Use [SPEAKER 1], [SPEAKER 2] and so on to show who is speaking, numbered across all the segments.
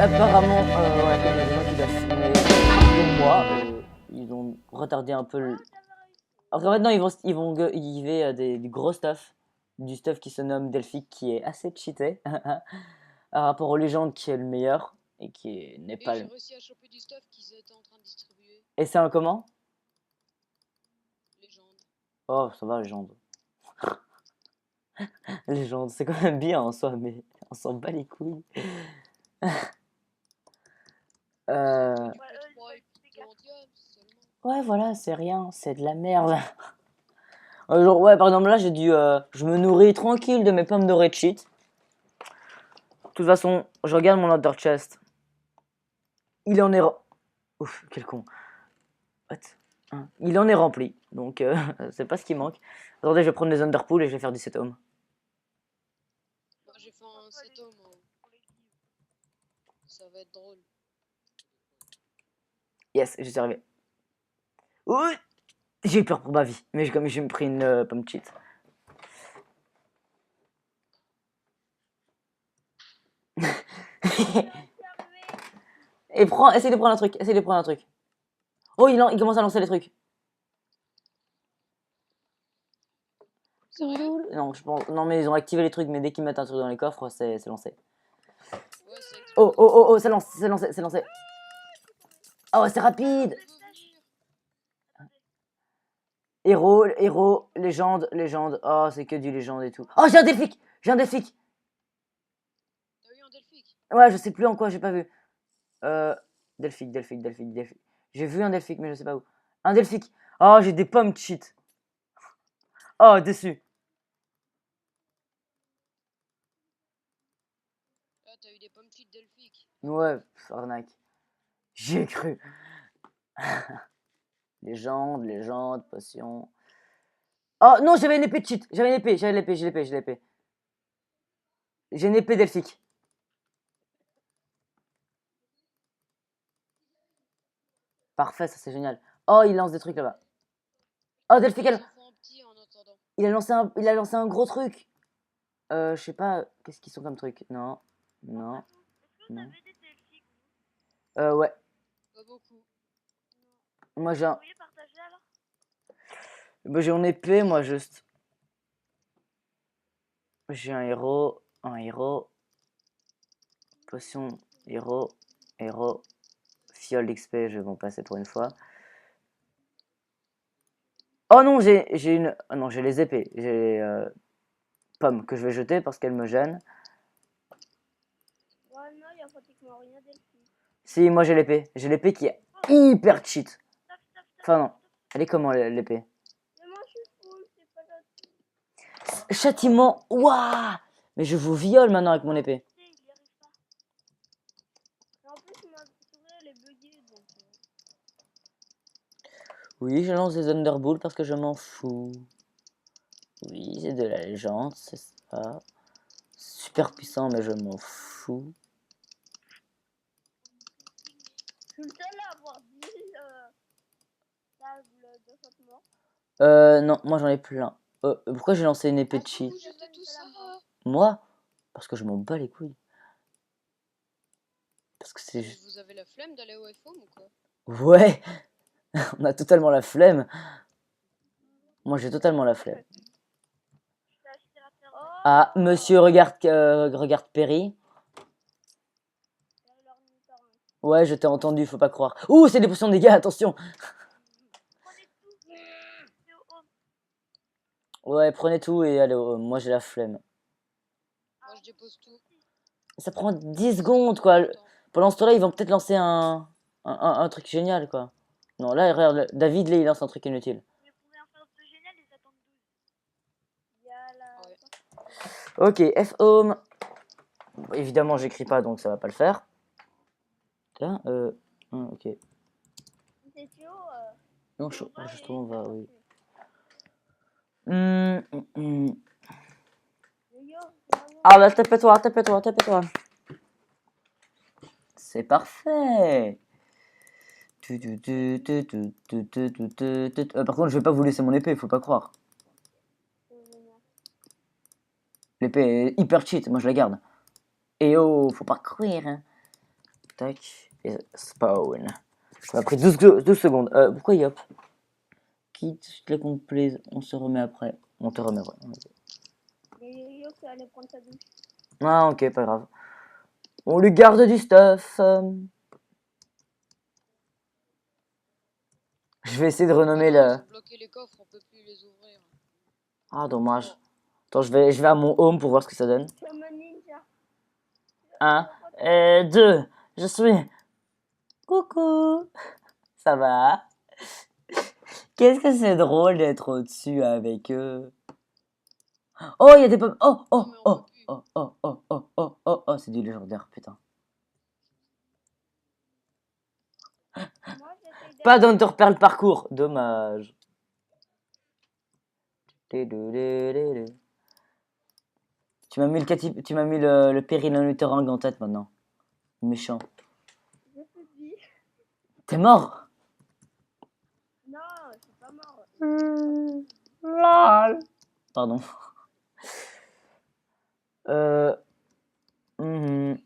[SPEAKER 1] apparemment, ouais, il y a des gens qui doivent filmer comme moi. Ils ont retardé un peu le. Alors maintenant, ils vont du gros stuff. Du stuff qui se nomme Delphic, qui est assez cheaté. Par rapport aux légendes, qui est le meilleur. Et qui n'est pas
[SPEAKER 2] j'ai
[SPEAKER 1] le.
[SPEAKER 2] réussi à choper du stuff qu'ils étaient en train de distribuer.
[SPEAKER 1] Et c'est un comment?
[SPEAKER 2] Légende.
[SPEAKER 1] Oh, ça va, légende. Légende, c'est quand même bien en soi, mais on s'en bat les couilles. Euh... Ouais, voilà, c'est rien, c'est de la merde. Genre, ouais, par exemple, là, je me nourris tranquille de mes pommes dorées de cheat. De toute façon, je regarde mon Under Chest. Il en est. Ouf, quel con. What? Hein, il en est rempli, donc c'est pas ce qui manque. Attendez, je vais prendre les Underpool et je vais faire du 7 ohms.
[SPEAKER 2] Moi, j'ai fait un 7 ohms. Ça va être drôle.
[SPEAKER 1] Yes, j'y suis arrivé. Ouh, j'ai eu peur pour ma vie, mais comme j'ai pris une pomme cheat. Et essaye de prendre un truc, essaye de prendre un truc. Oh, il commence à lancer les trucs.
[SPEAKER 2] Sérieux?
[SPEAKER 1] Non, je pense, non, mais ils ont activé les trucs, mais dès qu'ils mettent un truc dans les coffres, c'est lancé.
[SPEAKER 2] Ouais,
[SPEAKER 1] Oh, oh, oh, oh, c'est lancé, c'est lancé, c'est lancé. Oh, c'est rapide. Héros, héros, légende, légende. Oh, c'est que du légende et tout. Oh, j'ai un Delphic. J'ai un Delphic.
[SPEAKER 2] T'as eu un Delphic?
[SPEAKER 1] Ouais, je sais plus en quoi, j'ai pas vu. Delphic, Delphic, Delphic, Delphic. J'ai vu un Delphic, mais je sais pas où. Un Delphic. Oh, j'ai des pommes cheat. Oh, déçu.
[SPEAKER 2] Ah, t'as eu des pommes cheat Delphic.
[SPEAKER 1] Ouais, arnaque. J'y ai cru. Légende, légende, potion. Oh non, j'avais une épée de cheat. J'avais une épée, j'ai l'épée. J'ai une épée Delphic. Parfait, ça c'est génial. Oh, il lance des trucs là-bas. Oh, Delphic, il a lancé un gros truc. Je sais pas, qu'est-ce qu'ils sont comme truc? Non, non, non. Ouais.
[SPEAKER 2] Pas beaucoup.
[SPEAKER 1] Moi j'ai un. Bah, j'ai une épée, moi juste. J'ai un héros. Potion, héros, fiole d'XP, je vais m'en passer pour une fois. Oh non, j'ai une. Oh non, j'ai les épées. J'ai les pommes que je vais jeter parce qu'elles me gênent.
[SPEAKER 3] Ouais, non, y a pratiquement rien Delphic.
[SPEAKER 1] Si, moi j'ai l'épée. J'ai l'épée qui est hyper cheat. Enfin non, elle est comment l'épée?
[SPEAKER 3] Mais moi je suis full, c'est pas notre...
[SPEAKER 1] Châtiment, waouh! Mais je vous viole maintenant avec mon épée.
[SPEAKER 3] Il y arrive pas. Et en plus, ma souris elle est buggée donc.
[SPEAKER 1] Oui, je lance des Thunderbolts parce que je m'en fous. Oui, c'est de la légende, c'est ça. Super puissant, mais je m'en fous.
[SPEAKER 3] Je suis le seul à avoir 10 tables de flottement.
[SPEAKER 1] Non, moi j'en ai plein. Pourquoi j'ai lancé une épée de cheat? Moi? Parce que je m'en bats les couilles. Parce que c'est.
[SPEAKER 2] Vous avez la flemme d'aller au FOM ou quoi?
[SPEAKER 1] Ouais! On a totalement la flemme. Moi j'ai totalement la flemme. Ah, monsieur, regarde Perry. Ouais, je t'ai entendu, faut pas croire. Ouh, c'est des potions de dégâts, attention! Ouais, prenez tout et allez, moi j'ai la flemme.
[SPEAKER 2] Moi je dépose tout.
[SPEAKER 1] Ça prend 10 secondes, quoi. Pendant ce temps-là, ils vont peut-être lancer un truc génial, quoi. Non, là, regarde, David, là, il lance un truc inutile. Ok, F-Home. Évidemment, j'écris pas, donc ça va pas le faire. Tiens, ok. Non, justement, on va, oui. Ah, bah, tapez-toi. C'est parfait. Par contre, je vais pas vous laisser mon épée, faut pas croire. L'épée est hyper cheat, moi je la garde. Et oh, faut pas courir. Hein. tac. Et spawn. Ça m'a pris 12 secondes. Pourquoi yop? Quitte les comptes on se remet après. On te remet. Ouais.
[SPEAKER 3] Et Yo qui allait prendre sa douche.
[SPEAKER 1] Ah, ok, pas grave. On lui garde du stuff. Je vais essayer de renommer
[SPEAKER 2] Ils
[SPEAKER 1] le.
[SPEAKER 2] ont bloqué les coffres, on peut plus les ouvrir.
[SPEAKER 1] Ah, dommage. Attends, je vais à mon home pour voir ce que ça donne.
[SPEAKER 3] Comme un ninja.
[SPEAKER 1] 1 et 2. Je suis. Coucou. Ça va? Qu'est-ce que c'est drôle d'être au-dessus avec eux. Oh, il y a des pommes. Oh, oh,
[SPEAKER 2] Non, mais on
[SPEAKER 1] oh,
[SPEAKER 2] peut plus.
[SPEAKER 1] oh, oh, oh, oh, oh, oh, oh, c'est du légendaire, putain.
[SPEAKER 3] Moi, j'essaye
[SPEAKER 1] Pas
[SPEAKER 3] d'aller.
[SPEAKER 1] d'Hunter le parcours. Dommage. Tu m'as mis tu m'as mis le périnomutérang en tête maintenant. Méchant.
[SPEAKER 3] Je te dis.
[SPEAKER 1] T'es mort?
[SPEAKER 3] Non, je suis pas mort.
[SPEAKER 1] Lol. Pardon. Mhm.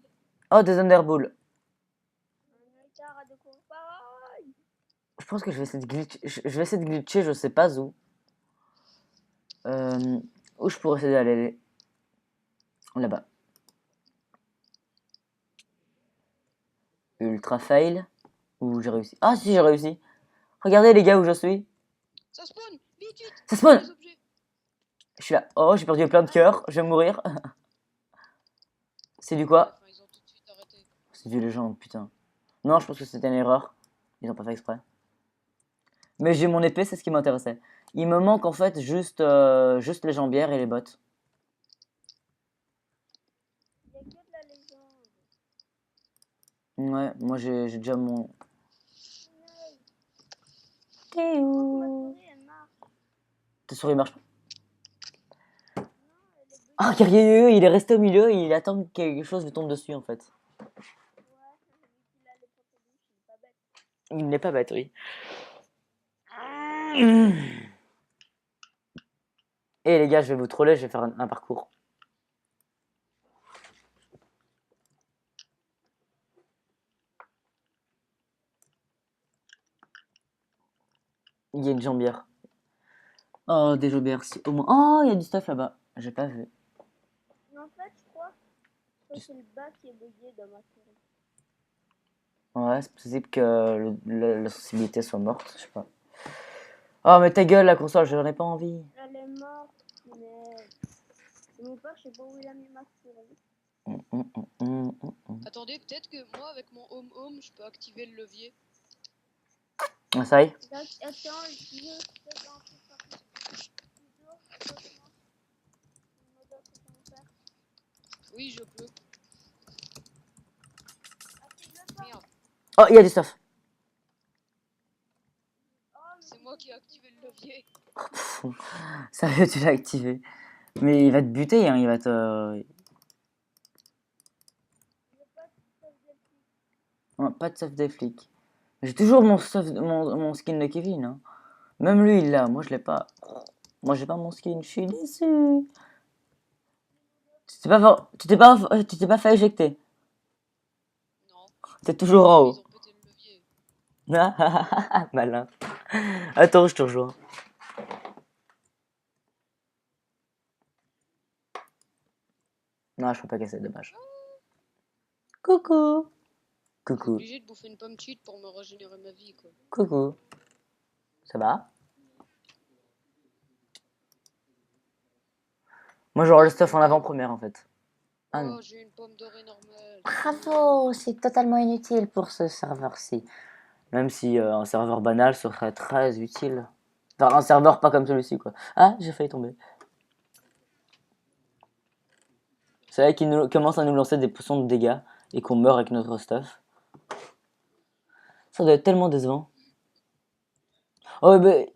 [SPEAKER 1] Oh, des Underballs.
[SPEAKER 3] Un écart à de campagne.
[SPEAKER 1] Je pense que je vais essayer de glitcher. Je vais essayer de glitcher, je sais pas où. Où je pourrais essayer d'aller? Là-bas. Ultra fail. Ou j'ai réussi. Ah si, j'ai réussi. Regardez les gars où je suis.
[SPEAKER 2] Ça spawn! Vite, vite!
[SPEAKER 1] Ça spawn!
[SPEAKER 2] Les objets.
[SPEAKER 1] Je suis là. Oh, j'ai perdu plein de cœurs. Je vais mourir. C'est du quoi?
[SPEAKER 2] Enfin, ils ont tout de suite arrêté.
[SPEAKER 1] C'est du légende, putain. Non, je pense que c'était une erreur. Ils ont pas fait exprès. Mais j'ai mon épée, c'est ce qui m'intéressait. Il me manque en fait juste les jambières et les bottes.
[SPEAKER 3] Il y a que de la légende.
[SPEAKER 1] Ouais, moi j'ai déjà mon.
[SPEAKER 3] Punaise.
[SPEAKER 1] T'es
[SPEAKER 3] Ma
[SPEAKER 1] où?
[SPEAKER 3] souris, elle marche.
[SPEAKER 1] Ta souris marche pas.
[SPEAKER 3] Non, elle est buggée.
[SPEAKER 1] Ah, guerrier, il est resté au milieu, il attend que quelque chose lui tombe dessus en fait.
[SPEAKER 3] Ouais, j'ai vu qu'il allait pour sa douche, il est pas bête.
[SPEAKER 1] Il n'est pas bête, oui. Et les gars, je vais vous troller, je vais faire un parcours. Il y a une jambière. Oh, des jambières, si au moins. Oh, il y a du stuff là-bas. J'ai pas vu.
[SPEAKER 3] Mais en fait, je crois que c'est le bas qui est bugué dans ma souris.
[SPEAKER 1] Ouais, c'est possible que la sensibilité soit morte, je sais pas. Oh, mais ta gueule, la console, j'en ai pas envie.
[SPEAKER 3] Elle est morte, punaise. Et mon père, je sais pas où il a mis ma souris.
[SPEAKER 2] Attendez, peut-être que moi, avec mon home, je peux activer le levier.
[SPEAKER 1] Ah, ça y est.
[SPEAKER 3] Attends, je veux peut-être un truc par toujours. Attends, comment on faire?
[SPEAKER 2] Oui, je peux.
[SPEAKER 3] Active-le pas.
[SPEAKER 2] Merde,
[SPEAKER 1] Oh, il y a du stuff.
[SPEAKER 3] Oh, mais
[SPEAKER 2] c'est moi qui ai activé le levier.
[SPEAKER 1] Sérieux, tu l'as activé. Mais il va te buter, hein, il va te.
[SPEAKER 3] j'ai pas de stuff de flic.
[SPEAKER 1] Oh, pas de stuff des flics. J'ai toujours mon skin de Kevin. Hein. Même lui, il l'a. Moi, je l'ai pas. Moi, j'ai pas mon skin. Je suis déçu. Tu t'es pas fait éjecter.
[SPEAKER 2] Non,
[SPEAKER 1] T'es toujours en
[SPEAKER 2] ils
[SPEAKER 1] haut.
[SPEAKER 2] ont pété le levier.
[SPEAKER 1] Malin. Attends, je te rejoins. Non, je peux pas casser, dommage. Coucou.
[SPEAKER 2] Je suis
[SPEAKER 1] Coucou.
[SPEAKER 2] obligé de bouffer une pomme cheat pour me régénérer ma vie, quoi.
[SPEAKER 1] Coucou. Ça va? Moi, j'aurai le stuff en avant-première, en fait. Ah non.
[SPEAKER 2] Oh, j'ai une pomme dorée normale.
[SPEAKER 1] Bravo, c'est totalement inutile pour ce serveur-ci. Même si un serveur banal serait très utile. Enfin, un serveur pas comme celui-ci, quoi. Ah, j'ai failli tomber. C'est là qu'il commence à nous lancer des potions de dégâts et qu'on meurt avec notre stuff. Ça doit être tellement décevant. Oh, mais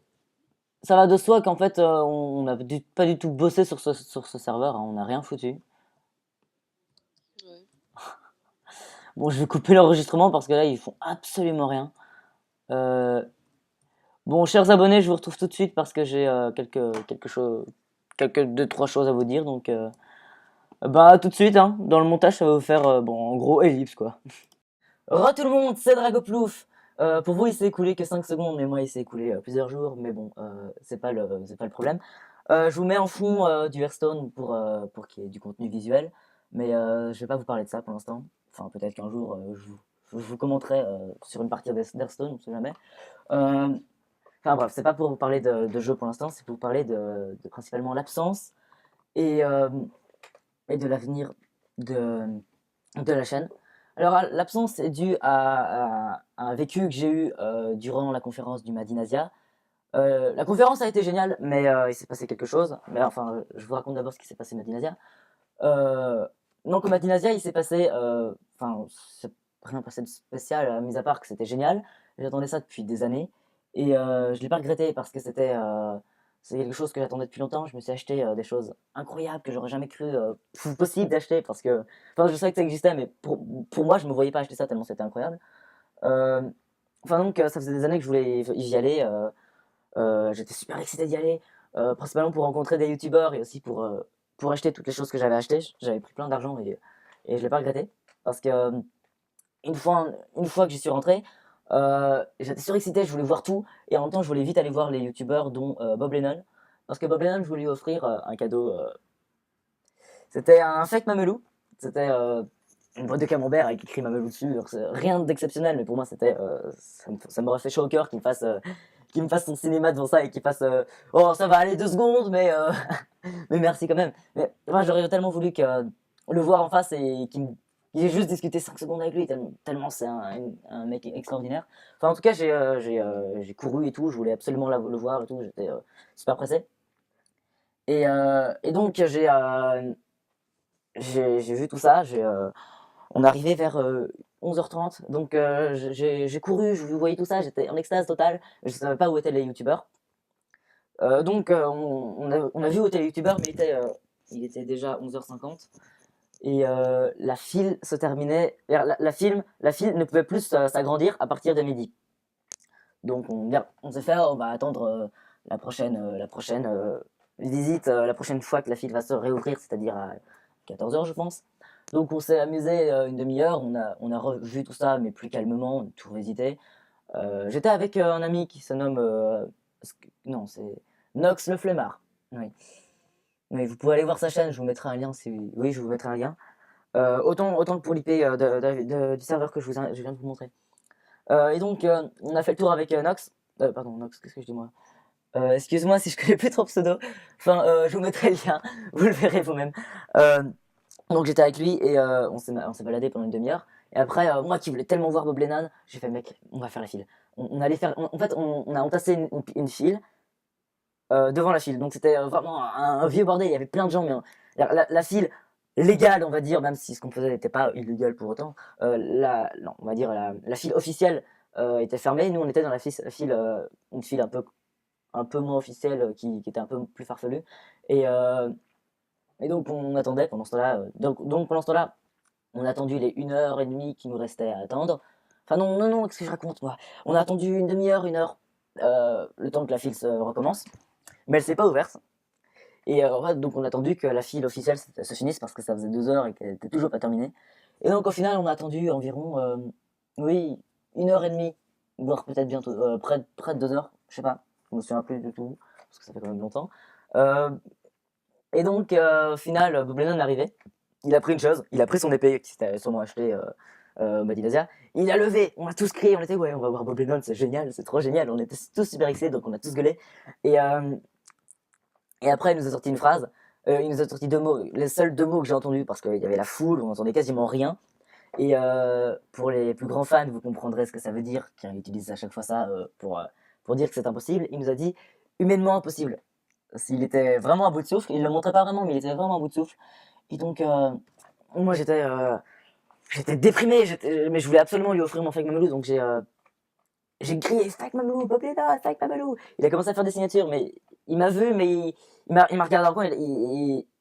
[SPEAKER 1] ça va de soi qu'en fait, on n'a pas du tout bossé sur ce serveur. Hein, on n'a rien foutu.
[SPEAKER 2] Ouais.
[SPEAKER 1] Bon, je vais couper l'enregistrement parce que là, ils font absolument rien. Bon, chers abonnés, je vous retrouve tout de suite parce que j'ai deux, trois choses à vous dire. Donc, bah, tout de suite, hein. Dans le montage, ça va vous faire, bon, en gros, ellipse, quoi. Tout le monde, c'est Dragoplouf. Pour vous, il s'est écoulé que 5 secondes, mais moi, il s'est écoulé plusieurs jours. Mais bon, c'est pas le problème. Je vous mets en fond du Hearthstone pour qu'il y ait du contenu visuel. Mais je vais pas vous parler de ça pour l'instant. Enfin, peut-être qu'un jour, je vous commenterai sur une partie d'Hearthstone, on sait jamais. Euh, Enfin bref, c'est pas pour vous parler de jeu pour l'instant, c'est pour vous parler de principalement l'absence et, euh, et de l'avenir de, de la chaîne. Alors l'absence est due à un vécu que j'ai eu durant la conférence du Madinasia. La conférence a été géniale, mais il s'est passé quelque chose. Mais enfin, je vous raconte d'abord ce qui s'est passé au Madinasia. Euh, donc au Madinasia, il s'est passé, enfin, c'est rien passé de spécial, mis à part que c'était génial. J'attendais ça depuis des années et je l'ai pas regretté parce que c'est quelque chose que j'attendais depuis longtemps. Je me suis acheté des choses incroyables que j'aurais jamais cru possible d'acheter parce que, enfin, je savais que ça existait, mais pour moi, je me voyais pas acheter ça tellement c'était incroyable. Euh, enfin donc, ça faisait des années que je voulais y aller. J'étais super excité d'y aller, principalement pour rencontrer des youtubeurs et aussi pour acheter toutes les choses que j'avais achetées. J'avais pris plein d'argent et je l'ai pas regretté. Parce que une fois, une fois que j'y suis rentré, j'étais surexcité, je voulais voir tout. Et en même temps, je voulais vite aller voir les youtubeurs, dont Bob Lennon. Parce que Bob Lennon, je voulais lui offrir un cadeau. C'était un fake mamelou. C'était une boîte de camembert avec écrit mamelou dessus. Alors, rien d'exceptionnel, mais pour moi, ça m'aurait fait chaud au cœur qu'il me fasse son cinéma devant ça et qu'il fasse oh ça va aller 2 secondes mais merci quand même. Mais moi j'aurais tellement voulu que le voir en face et qu'il ait juste discuté 5 secondes avec lui tellement c'est un mec extraordinaire. Enfin en tout cas j'ai couru et tout, je voulais absolument le voir et tout, j'étais super pressé. Et donc j'ai vu tout ça, on arrivait vers 11h30, donc j'ai couru, je voyais tout ça, j'étais en extase totale, je savais pas où étaient les youtubeurs. Donc on a vu où étaient les youtubeurs, mais il était déjà 11h50 et la file se terminait, la file ne pouvait plus s'agrandir à partir de midi. Donc on s'est fait, on va attendre la prochaine visite, la prochaine fois que la file va se réouvrir, c'est-à-dire à 14h je pense. Donc on s'est amusé une demi-heure, on a revu tout ça, mais plus calmement, on a tout revisité. J'étais avec un ami qui se nomme, non c'est Nox le flemmard. Oui. Oui, vous pouvez aller voir sa chaîne, je vous mettrai un lien si, oui je vous mettrai un lien. Autant que pour l'IP du serveur que je viens de vous montrer. Et donc on a fait le tour avec Nox. Pardon Nox, qu'est-ce que je dis moi? Excuse-moi si je connais plus trop pseudo. Enfin, je vous mettrai le lien, vous le verrez vous-même. Donc j'étais avec lui et on s'est baladé pendant une demi-heure. Et après, moi qui voulais tellement voir Bob Lennon, j'ai fait mec, on va faire la file. On allait faire, en fait, on a entassé une file devant la file. Donc c'était vraiment un vieux bordel. Il y avait plein de gens, mais la file légale, on va dire, même si ce qu'on faisait n'était pas illégal pour autant. Non, on va dire la file officielle était fermée. Nous, on était dans une file un peu moins officielle qui était un peu plus farfelue. Et, euh, et donc on attendait pendant ce temps-là. Donc pendant ce temps-là, on a attendu les 1h30 qui nous restait à attendre. Enfin non, qu'est-ce que je raconte moi? On a attendu une demi-heure, 1 heure, le temps que la file se recommence. Mais elle s'est pas ouverte. Et en fait, donc on a attendu que la file officielle se finisse parce que ça faisait 2 heures et qu'elle était toujours pas terminée. Et donc au final, on a attendu environ, oui, 1h30, voire peut-être bientôt, près de 2 heures, je sais pas, je me souviens plus du tout, parce que ça fait quand même longtemps. Euh, et donc au final, Bob Lennon est arrivé, il a pris une chose, il a pris son épée, qui s'était sûrement acheté au Madinasia, il a levé, on a tous crié, on était ouais, on va voir Bob Lennon, c'est génial, c'est trop génial, on était tous super excités, donc on a tous gueulé. Et, euh, et après, il nous a sorti une phrase. Il nous a sorti 2 mots, les seuls 2 mots que j'ai entendus, parce qu'il y avait la foule, on n'entendait quasiment rien. Et pour les plus grands fans, vous comprendrez ce que ça veut dire, car il utilise à chaque fois ça pour dire que c'est impossible. Il nous a dit humainement impossible. S'il était vraiment à bout de souffle, il ne le montrait pas vraiment, mais il était vraiment à bout de souffle. Et donc, moi j'étais déprimé, mais je voulais absolument lui offrir mon fake mamelou, donc j'ai crié Fake Mamelou, Bob Lennon, Fake Mamelou. Il a commencé à faire des signatures, mais il m'a vu, mais il m'a regardé dans le coin,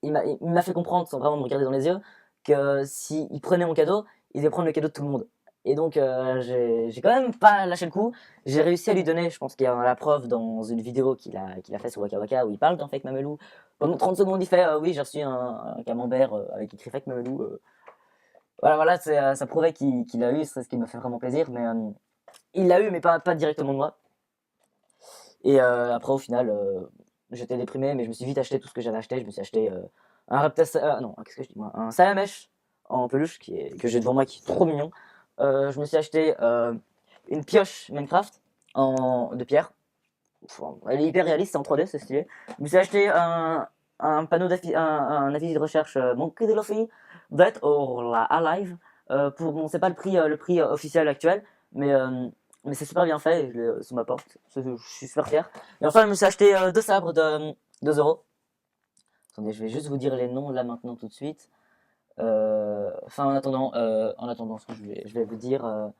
[SPEAKER 1] il m'a fait comprendre, sans vraiment me regarder dans les yeux, que s'il prenait mon cadeau, il devait prendre le cadeau de tout le monde. Et donc, j'ai quand même pas lâché le coup. J'ai réussi à lui donner, je pense qu'il y a la preuve dans une vidéo qu'il a fait sur Waka Waka où il parle d'un Fake Mamelou. Pendant 30 secondes, il fait oui, j'ai reçu un camembert avec écrit Fake Mamelou. Voilà, ça prouvait qu'il l'a eu, c'est ce qui me fait vraiment plaisir, mais il l'a eu, mais pas directement de moi. Et après, au final, j'étais déprimé, mais je me suis vite acheté tout ce que j'avais acheté. Je me suis acheté un non, qu'est-ce que je dis moi, un Salamèche en peluche que j'ai devant moi, qui est trop mignon. Je me suis acheté une pioche Minecraft de pierre. Enfin, elle est hyper réaliste, c'est en 3D, c'est stylé. Je me suis acheté un panneau un avis de recherche Monkey de Luffy, Dead or Alive. Bon, c'est pas le prix officiel actuel, mais, euh, mais c'est super bien fait, et je l'ai sous ma porte. Je suis super fier. Et enfin, je me suis acheté deux sabres de 2 euros. Attendez, je vais juste vous dire les noms là maintenant tout de suite. Enfin, en attendant ce que je vais vous dire.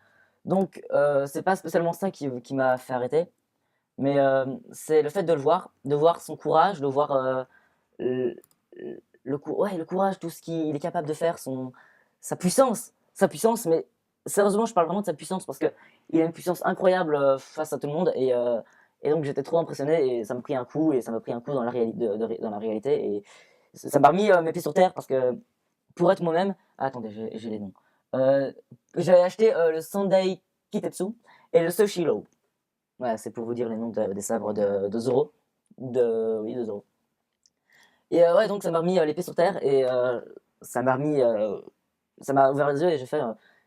[SPEAKER 1] Donc, c'est pas spécialement ça qui m'a fait arrêter. Mais c'est le fait de voir son courage, de voir le, ouais, le courage, tout ce qu'il est capable de faire, sa puissance, mais sérieusement, je parle vraiment de sa puissance parce que il a une puissance incroyable face à tout le monde et donc j'étais trop impressionné et ça m'a pris un coup et ça m'a pris un coup dans la, dans la réalité et ça m'a remis mes pieds sur terre parce que pour être moi-même, attendez, j'ai les noms. Euh, J'avais acheté le Sunday Kitetsu et le Sushiro. Ouais, c'est pour vous dire les noms des sabres de Zoro. Oui, de Zoro. Et ouais, donc ça m'a remis l'épée sur terre et ça m'a remis. Ça m'a ouvert les yeux et j'ai fait.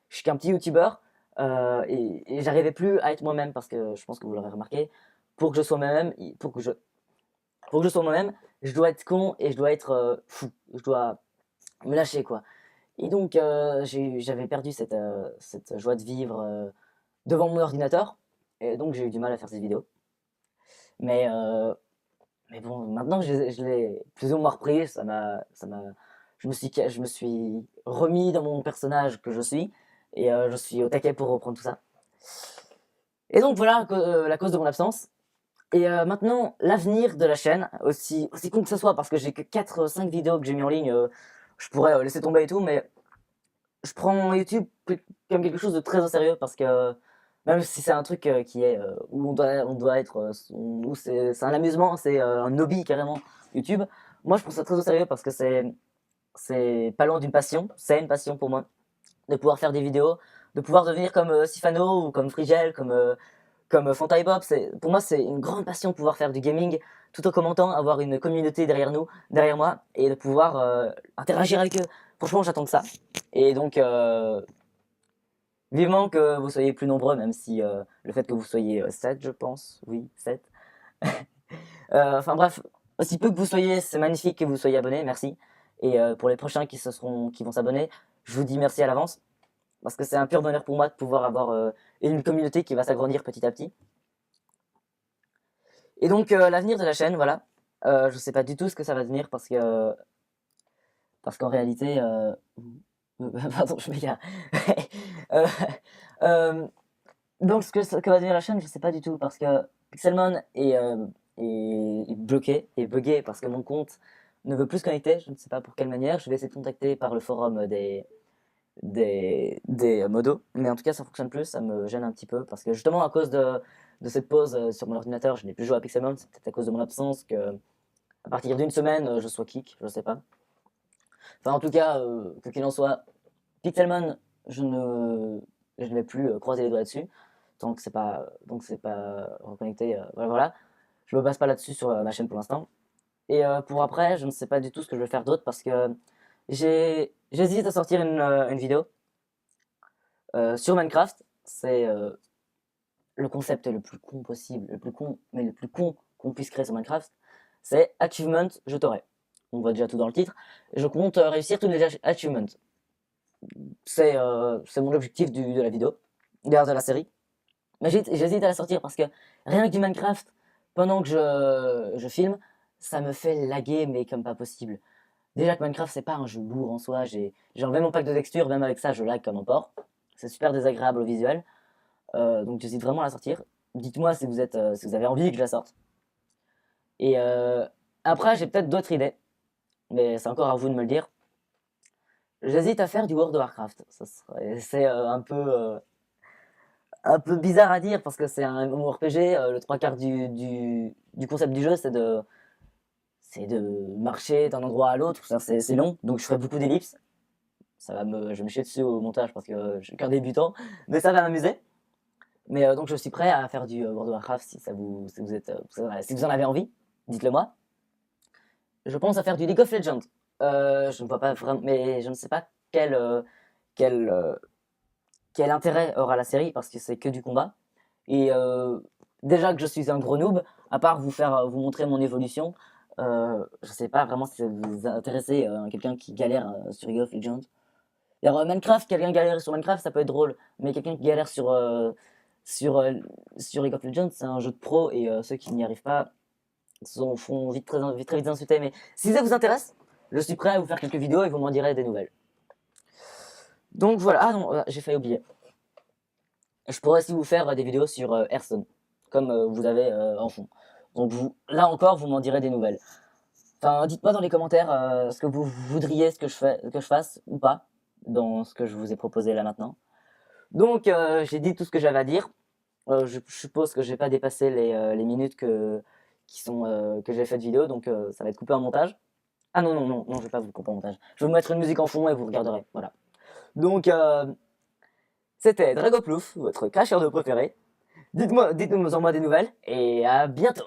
[SPEAKER 1] Je suis qu'un petit youtubeur et j'arrivais plus à être moi-même parce que je pense que vous l'aurez remarqué. Pour que je sois moi-même, pour que je sois moi-même, je dois être con et je dois être fou. Je dois me lâcher quoi. Et donc j'avais perdu cette joie de vivre devant mon ordinateur et donc j'ai eu du mal à faire ces vidéos. Mais Mais bon, maintenant que je l'ai plus ou moins repris, je me suis remis dans mon personnage que je suis, et je suis au taquet pour reprendre tout ça. Et donc voilà la cause de mon absence. Et maintenant, l'avenir de la chaîne, aussi con que ce soit, parce que j'ai que 4-5 vidéos que j'ai mis en ligne, je pourrais laisser tomber et tout, mais je prends YouTube comme quelque chose de très au sérieux, parce que même si c'est un truc qui est où on doit être, où c'est un amusement, c'est un hobby carrément, YouTube. Moi, je prends ça très au sérieux parce que c'est pas loin d'une passion. C'est une passion pour moi de pouvoir faire des vidéos, de pouvoir devenir comme Sifano ou comme Frigel, comme Fantaibop. Pour moi, c'est une grande passion de pouvoir faire du gaming tout en commentant, avoir une communauté derrière moi et de pouvoir interagir avec eux. Franchement, j'attends que ça. Et donc, vivement que vous soyez plus nombreux, même si le fait que vous soyez 7, je pense, oui, 7. Enfin bref, aussi peu que vous soyez, c'est magnifique que vous soyez abonnés, merci. Et pour les prochains qui vont s'abonner, je vous dis merci à l'avance, parce que c'est un pur bonheur pour moi de pouvoir avoir une communauté qui va s'agrandir petit à petit. Et donc l'avenir de la chaîne, voilà. Je sais pas du tout ce que ça va devenir parce qu'en réalité, pardon, je m'égare. Euh, euh, Donc, ce que va devenir la chaîne, je sais pas du tout, parce que Pixelmon est bloqué, est buggé, parce que mon compte ne veut plus se connecter, je ne sais pas pour quelle manière. Je vais essayer de contacter par le forum des modos, mais en tout cas, ça fonctionne plus, ça me gêne un petit peu, parce que justement, à cause de cette pause sur mon ordinateur, je n'ai plus joué à Pixelmon, c'est peut-être à cause de mon absence que, à partir d'une semaine, je sois kick, je sais pas. Enfin, en tout cas, quoi qu'il en soit, Pixelmon, je ne vais plus croiser les doigts dessus. Donc c'est pas reconnecté. Voilà. Je me base pas là-dessus sur ma chaîne pour l'instant. Et pour après, je ne sais pas du tout ce que je vais faire d'autre parce que j'hésite à sortir une vidéo sur Minecraft. C'est le concept le plus con possible, le plus con, mais le plus con qu'on puisse créer sur Minecraft. C'est Achievement, je t'aurai. On voit déjà tout dans le titre. Je compte réussir tous les achievements. C'est mon objectif de la vidéo, de la série. Mais j'hésite à la sortir parce que rien que du Minecraft, pendant que je filme, ça me fait laguer, mais comme pas possible. Déjà que Minecraft, c'est pas un jeu lourd en soi. J'ai enlevé mon pack de texture, même avec ça, je lag comme un porc. C'est super désagréable au visuel. Donc j'hésite vraiment à la sortir. Dites-moi si si vous avez envie que je la sorte. Et après, j'ai peut-être d'autres idées, mais c'est encore à vous de me le dire. J'hésite à faire du World of Warcraft. C'est un peu bizarre à dire parce que c'est un MMORPG. Le trois quarts du concept du jeu, c'est de marcher d'un endroit à l'autre. C'est long, donc je ferai beaucoup d'ellipses. je vais me chier dessus au montage parce que je suis qu'un débutant, mais ça va m'amuser. Mais donc je suis prêt à faire du World of Warcraft si vous en avez envie, dites-le moi. Je pense à faire du League of Legends. Je ne vois pas vraiment, mais je ne sais pas quel, euh, quel intérêt aura la série parce que c'est que du combat. Et déjà que je suis un gros noob, à part vous montrer mon évolution, je sais pas vraiment si ça vous intéressez quelqu'un qui galère sur League of Legends. Alors, Minecraft, quelqu'un galère sur Minecraft, ça peut être drôle, mais quelqu'un qui galère sur, euh, sur League of Legends, c'est un jeu de pro et ceux qui n'y arrivent pas font très vite insulter. Mais si ça vous intéresse, je suis prêt à vous faire quelques vidéos et vous m'en direz des nouvelles. Donc voilà, ah non, j'ai failli oublier. Je pourrais aussi vous faire des vidéos sur Hearthstone, comme vous avez en fond. Donc là encore, vous m'en direz des nouvelles. Enfin, dites-moi dans les commentaires ce que vous voudriez que je fasse ou pas dans ce que je vous ai proposé là maintenant. Donc j'ai dit tout ce que j'avais à dire. Je suppose que j'ai pas dépassé les minutes que j'ai fait de vidéo, donc ça va être coupé en montage. Ah non, non, non, non, je vais pas vous couper en montage. Je vais vous mettre une musique en fond et vous regarderez. Voilà. Donc c'était Dragoplouf, votre cracheur de préféré. Dites-nous en moi des nouvelles et à bientôt.